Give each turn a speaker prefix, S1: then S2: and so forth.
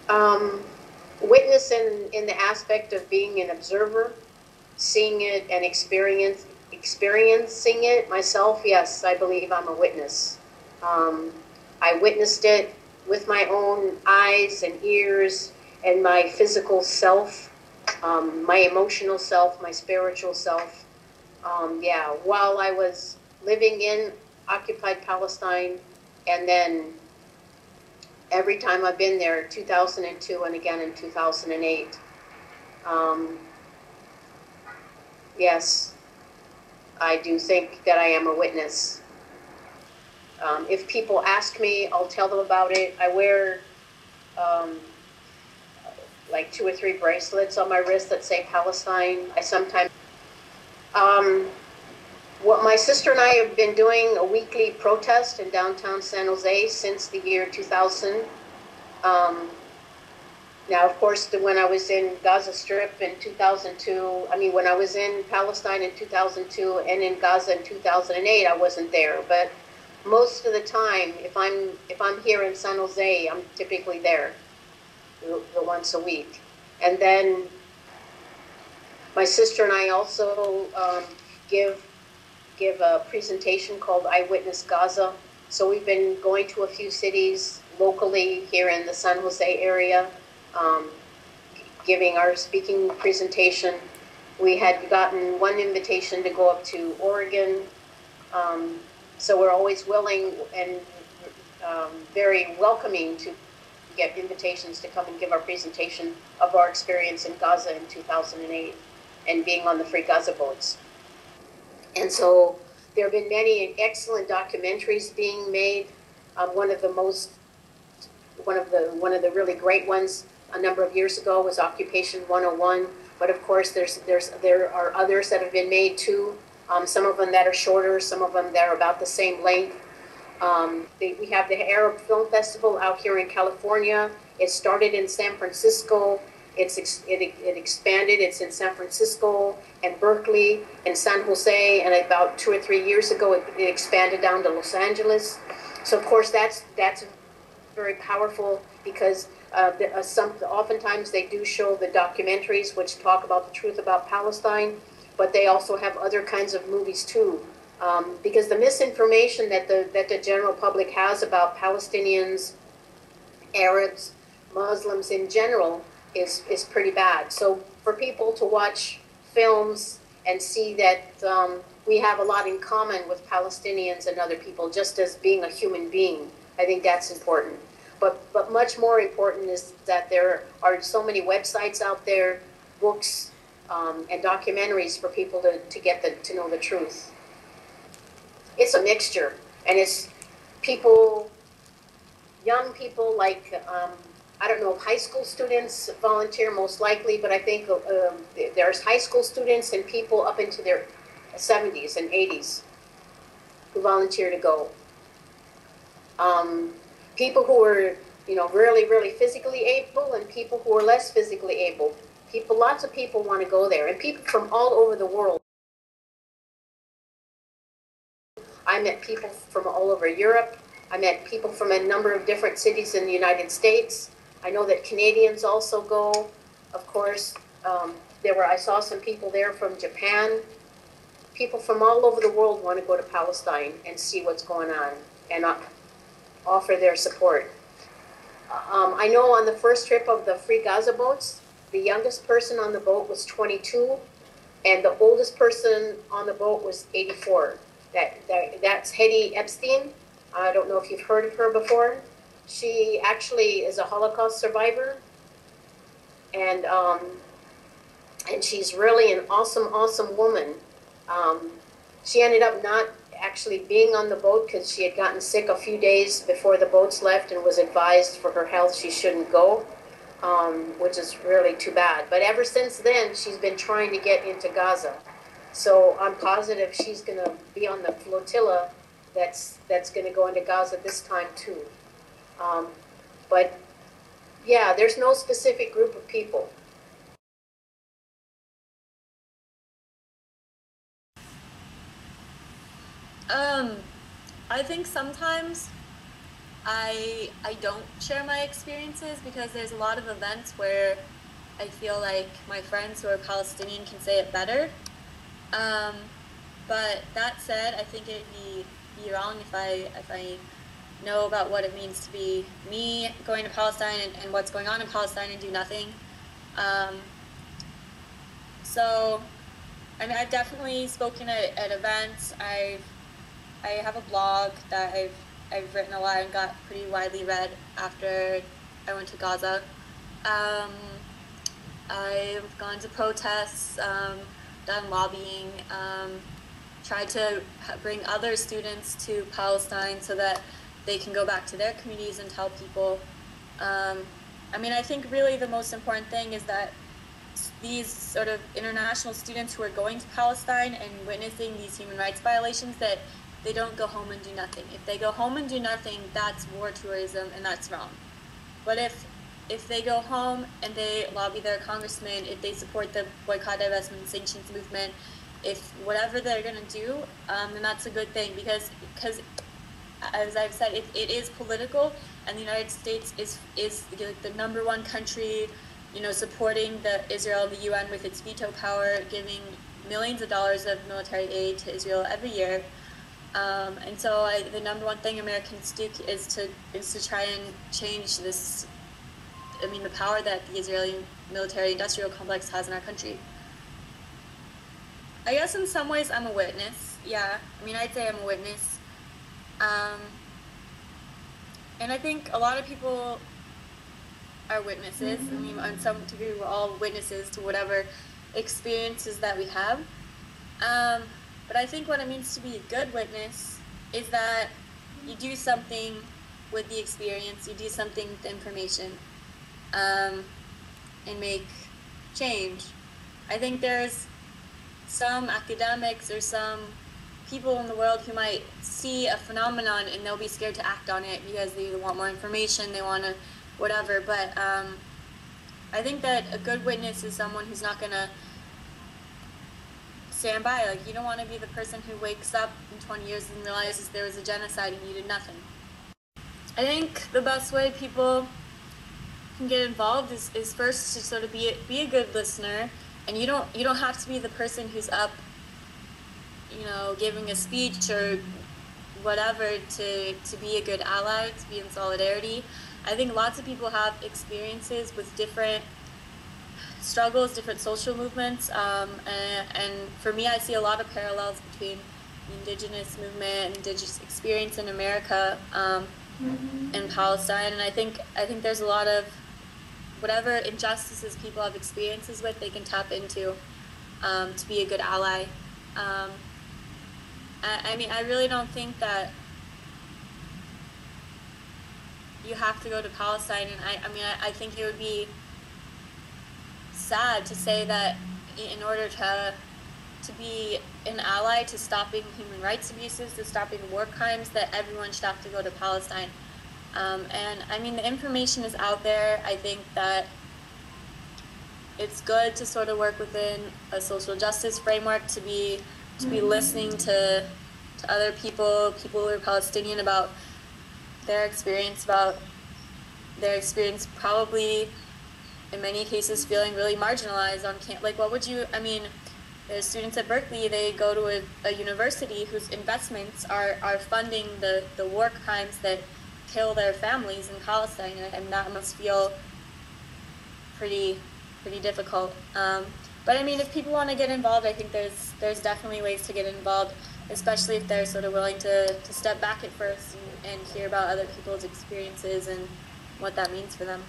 S1: Um, Witness in the aspect of being an observer, seeing it and experiencing it myself. Yes, I believe I'm a witness. I witnessed it with my own eyes and ears and my physical self, my emotional self, my spiritual self. Yeah, while I was living in occupied Palestine, and then every time I've been there, 2002 and again in 2008. Um, yes, I do think that I am a witness. If people ask me, I'll tell them about it. I wear like 2 or 3 bracelets on my wrist that say Palestine. I sometimes, what my sister and I have been doing a weekly protest in downtown San Jose since the year 2000. Now, of course, when I was in Gaza Strip in 2002, when I was in Palestine in 2002 and in Gaza in 2008, I wasn't there. But most of the time, if I'm here in San Jose, I'm typically there the once a week. And then my sister and I also give a presentation called Eyewitness Gaza. So we've been going to a few cities locally here in the San Jose area, giving our speaking presentation. We had gotten one invitation to go up to Oregon. So we're always willing and very welcoming to get invitations to come and give our presentation of our experience in Gaza in 2008 and being on the Free Gaza boats. And so there have been many excellent documentaries being made. One of the really great ones a number of years ago was Occupation 101. But of course, there are others that have been made too. Some of them that are shorter, some of them that are about the same length. We have the Arab Film Festival out here in California. It started in San Francisco. It expanded. It's in San Francisco and Berkeley and San Jose. And about 2 or 3 years ago, it expanded down to Los Angeles. So of course, that's very powerful because oftentimes they do show the documentaries which talk about the truth about Palestine, but they also have other kinds of movies too. Because the misinformation that the general public has about Palestinians, Arabs, Muslims in general is pretty bad. So for people to watch films and see that we have a lot in common with Palestinians and other people, just as being a human being, I think that's important. But much more important is that there are so many websites out there, books, and documentaries for people to get to know the truth. It's a mixture, and it's people, young people like, I don't know if high school students volunteer most likely, but I think there's high school students and people up into their 70s and 80s who volunteer to go. People who are, really, really physically able and people who are less physically able. Lots of people want to go there, and people from all over the world. I met people from all over Europe. I met people from a number of different cities in the United States. I know that Canadians also go, of course. I saw some people there from Japan. People from all over the world want to go to Palestine and see what's going on and offer their support. I know on the first trip of the Free Gaza boats, the youngest person on the boat was 22, and the oldest person on the boat was 84. That's Hetty Epstein. I don't know if you've heard of her before. She actually is a Holocaust survivor, and she's really an awesome woman. She ended up not actually being on the boat because she had gotten sick a few days before the boats left and was advised for her health she shouldn't go, which is really too bad. But ever since then, she's been trying to get into Gaza. So I'm positive she's going to be on the flotilla that's going to go into Gaza this time too. But yeah, there's no specific group of people.
S2: I think sometimes I don't share my experiences because there's a lot of events where I feel like my friends who are Palestinian can say it better. But that said, I think it'd be wrong if I know about what it means to be me going to Palestine and what's going on in Palestine and do nothing. So, I mean, I've definitely spoken at events. I have a blog that I've written a lot and got pretty widely read after I went to Gaza. I've gone to protests, done lobbying, tried to bring other students to Palestine so that they can go back to their communities and tell people. I mean, I think really the most important thing is that these sort of international students who are going to Palestine and witnessing these human rights violations, that they don't go home and do nothing. If they go home and do nothing, that's war tourism, and that's wrong. But if they go home and they lobby their congressman, if they support the boycott, divestment, sanctions movement, if whatever they're going to do, then that's a good thing, because as I've said, it is political, and the United States is like the #1 country, you know, supporting Israel and the UN with its veto power, giving millions of dollars of military aid to Israel every year. And so the #1 thing Americans do is to try and change this, I mean, the power that the Israeli military-industrial complex has in our country. I guess in some ways I'm a witness, yeah. I mean, I'd say I'm a witness. And I think a lot of people are witnesses. I mean, on some degree, we're all witnesses to whatever experiences that we have. But I think what it means to be a good witness is that you do something with the experience, you do something with the information, and make change. I think there's some academics or some people in the world who might see a phenomenon and they'll be scared to act on it because they want more information, they want to whatever. But I think that a good witness is someone who's not going to stand by. Like, you don't want to be the person who wakes up in 20 years and realizes there was a genocide and you did nothing. I think the best way people can get involved is first to sort of be a good listener, and you don't have to be the person who's up, you know, giving a speech or whatever to be a good ally, to be in solidarity. I think lots of people have experiences with different struggles, different social movements, and for me, I see a lot of parallels between the indigenous movement and indigenous experience in America and Palestine. And I think there's a lot of whatever injustices people have experiences with, they can tap into to be a good ally. I mean, I really don't think that you have to go to Palestine, and I mean, I think it would be sad to say that in order to be an ally to stopping human rights abuses, to stopping war crimes, that everyone should have to go to Palestine. And I mean, the information is out there. I think that it's good to sort of work within a social justice framework, to be listening to other people who are Palestinian about their experience probably in many cases feeling really marginalized on camp. Like, what would you, I mean, there's students at Berkeley, they go to a university whose investments are funding the war crimes that kill their families in Palestine, and that must feel pretty difficult. But I mean, if people want to get involved, I think there's definitely ways to get involved, especially if they're sort of willing to step back at first and hear about other people's experiences and what that means for them.